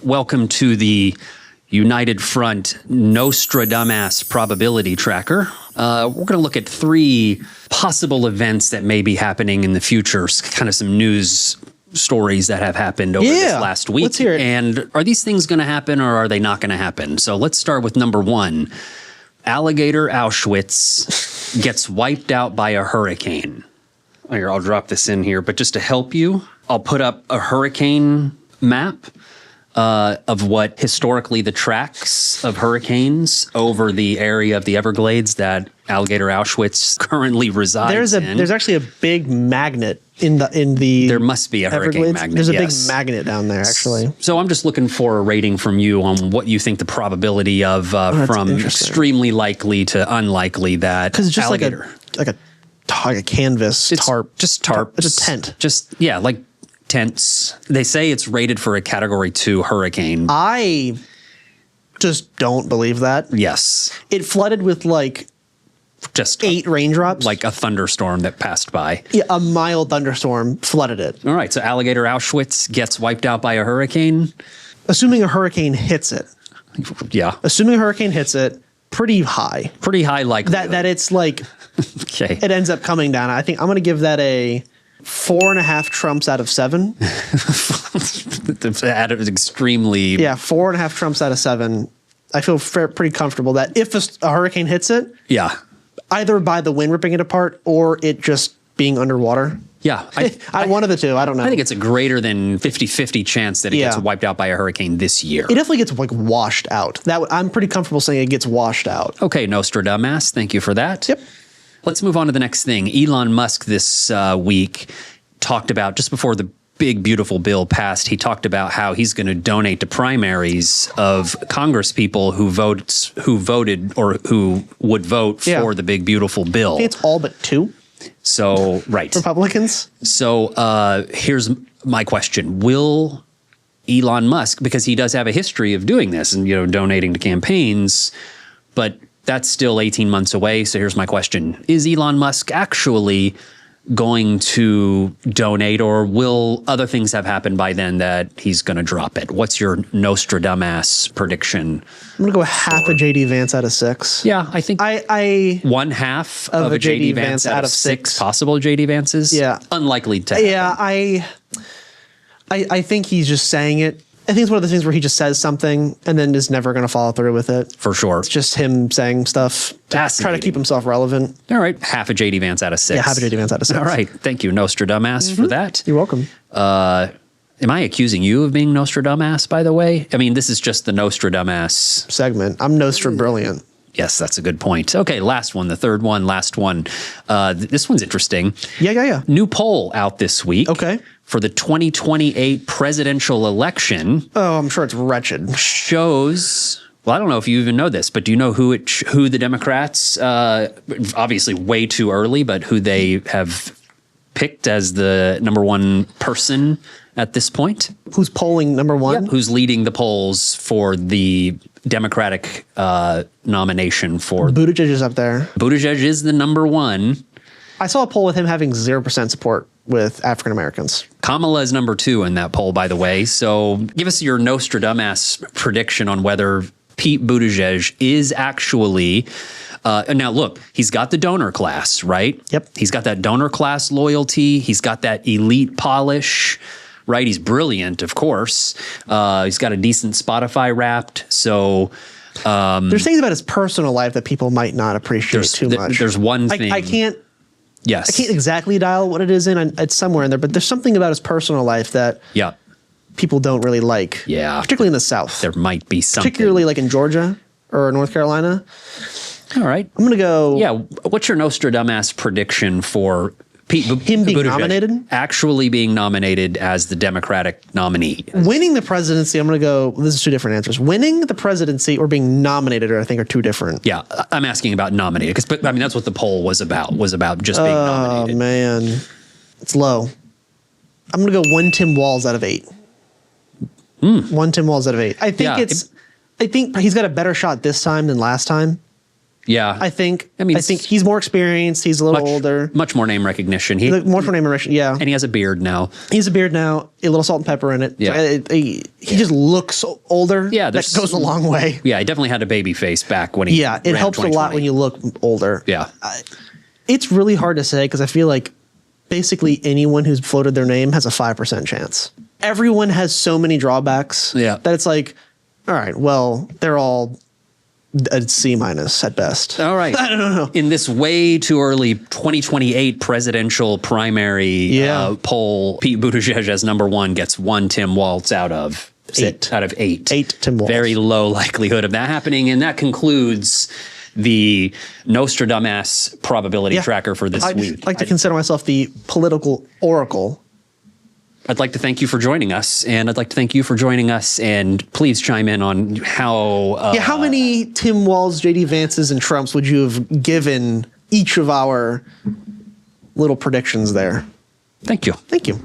Welcome to the United Front Nostradamus probability tracker. We're going to look at 3 possible events that may be happening in the future, kind of some news stories that have happened over this last week. Let's hear it. And are these things going to happen or are they not going to happen? So let's start with number 1. Alligator Auschwitz gets wiped out by a hurricane. Here, I'll drop this in here, but just to help you, I'll put up a hurricane map of what historically the tracks of hurricanes over the area of the Everglades that Alligator Auschwitz currently resides in. There's actually a big magnet in the there must be a hurricane Everglades. magnet. There's a big magnet down there, actually. So I'm just looking for a rating from you on what you think the probability of from extremely likely to unlikely that because it's just alligator, like a canvas tarp, just tarp, it's a tent, just like tents. They say it's rated for a Category 2 hurricane. I just don't believe that. Yes, it flooded with like just 8 raindrops, like a thunderstorm that passed by. Yeah, a mild thunderstorm flooded it. All right, so Alligator Auschwitz gets wiped out by a hurricane. Assuming a hurricane hits it. Yeah. Assuming a hurricane hits it, pretty high. Pretty high likelihood. That it's like, okay. It ends up coming down. I think I'm going to give that a 4.5 Trumps out of 7. That is extremely... Yeah, 4.5 Trumps out of 7. I feel pretty comfortable that if a hurricane hits it, yeah, either by the wind ripping it apart or it just being underwater. Yeah. One of the two. I don't know. I think it's a greater than 50-50 chance that it gets wiped out by a hurricane this year. It definitely gets like washed out. I'm pretty comfortable saying it gets washed out. Okay, Nostradamus, thank you for that. Yep. Let's move on to the next thing. Elon Musk this week talked about, just before the big, beautiful bill passed, he talked about how he's going to donate to primaries of Congress people who voted or who would vote for the big, beautiful bill. I think it's all but 2. So, right. Republicans. So here's my question. Will Elon Musk, because he does have a history of doing this and, donating to campaigns, but that's still 18 months away. So here's my question. Is Elon Musk actually going to donate, or will other things have happened by then that he's going to drop it? What's your Nostradamus prediction? I'm going to go half a JD Vance out of 6. Yeah, I think one half of a JD Vance out of 6 possible JD Vances. Yeah. Unlikely to happen. Yeah, I think he's just saying it. I think it's one of the things where he just says something and then is never going to follow through with it. For sure. It's just him saying stuff to try to keep himself relevant. All right. Half a JD Vance out of 6. Yeah, half a JD Vance out of 6. All right. Thank you, Nostradamus, for that. You're welcome. Am I accusing you of being Nostradamus, by the way? I mean, this is just the Nostradamus segment. I'm Nostra Brilliant. Yes, that's a good point. Okay, last one, the third one, last one. This one's interesting. Yeah. New poll out this week. Okay. For the 2028 presidential election. Oh, I'm sure it's wretched. Shows, well, I don't know if you even know this, but do you know who the Democrats, obviously way too early, but who they have picked as the number 1 person at this point? Who's polling number 1? Yep. Who's leading the polls for the Democratic nomination for... Buttigieg is up there. Buttigieg is the number 1. I saw a poll with him having 0% support with African Americans. Kamala is number 2 in that poll, by the way. So give us your Nostradamus prediction on whether Pete Buttigieg is actually... now, look, he's got the donor class, right? Yep. He's got that donor class loyalty. He's got that elite polish, right? He's brilliant, of course. He's got a decent Spotify Wrapped. So... there's things about his personal life that people might not appreciate too much. There's one thing... I can't... Yes. I can't exactly dial what it is in. It's somewhere in there, but there's something about his personal life that people don't really like. Yeah. Particularly in the South. There might be something. Particularly like in Georgia or North Carolina. All right. I'm going to go... Yeah. What's your Nostradamus prediction for him being nominated? Actually being nominated as the Democratic nominee. Winning the presidency, I'm going to go... This is 2 different answers. Winning the presidency or being nominated, I think, are 2 different. Yeah. I'm asking about nominated because, I mean, that's what the poll was about just being nominated. Oh, man. It's low. I'm going to go 1 Tim Walz out of 8. 1 Tim Walz out of 8. I think I think he's got a better shot this time than last time. Yeah. I think. I mean, I think he's more experienced. He's a little older. Much more name recognition. More for name recognition. Yeah. And he has a beard now. He has a beard now. A little salt and pepper in it. Yeah. So he just looks older. Yeah, that goes a long way. Yeah, he definitely had a baby face back when he. Yeah, it ran helps a lot 2020. when you look older. Yeah. It's really hard to say because I feel like basically anyone who's floated their name has a 5% chance. Everyone has so many drawbacks. Yeah. That it's like, all right, well, they're all a C- at best. All right. I don't know. In this way too early 2028 presidential primary poll, Pete Buttigieg as number 1 gets 1 Tim Walz out of 8. Out of 8. 8 Tim Walz. Very low likelihood of that happening. And that concludes the Nostradamus probability tracker for this week. I'd like to consider myself the political oracle. I'd like to thank you for joining us, and I'd like to thank you for joining us, and please chime in on how... How many Tim Walz, J.D. Vances, and Trumps would you have given each of our little predictions there? Thank you. Thank you.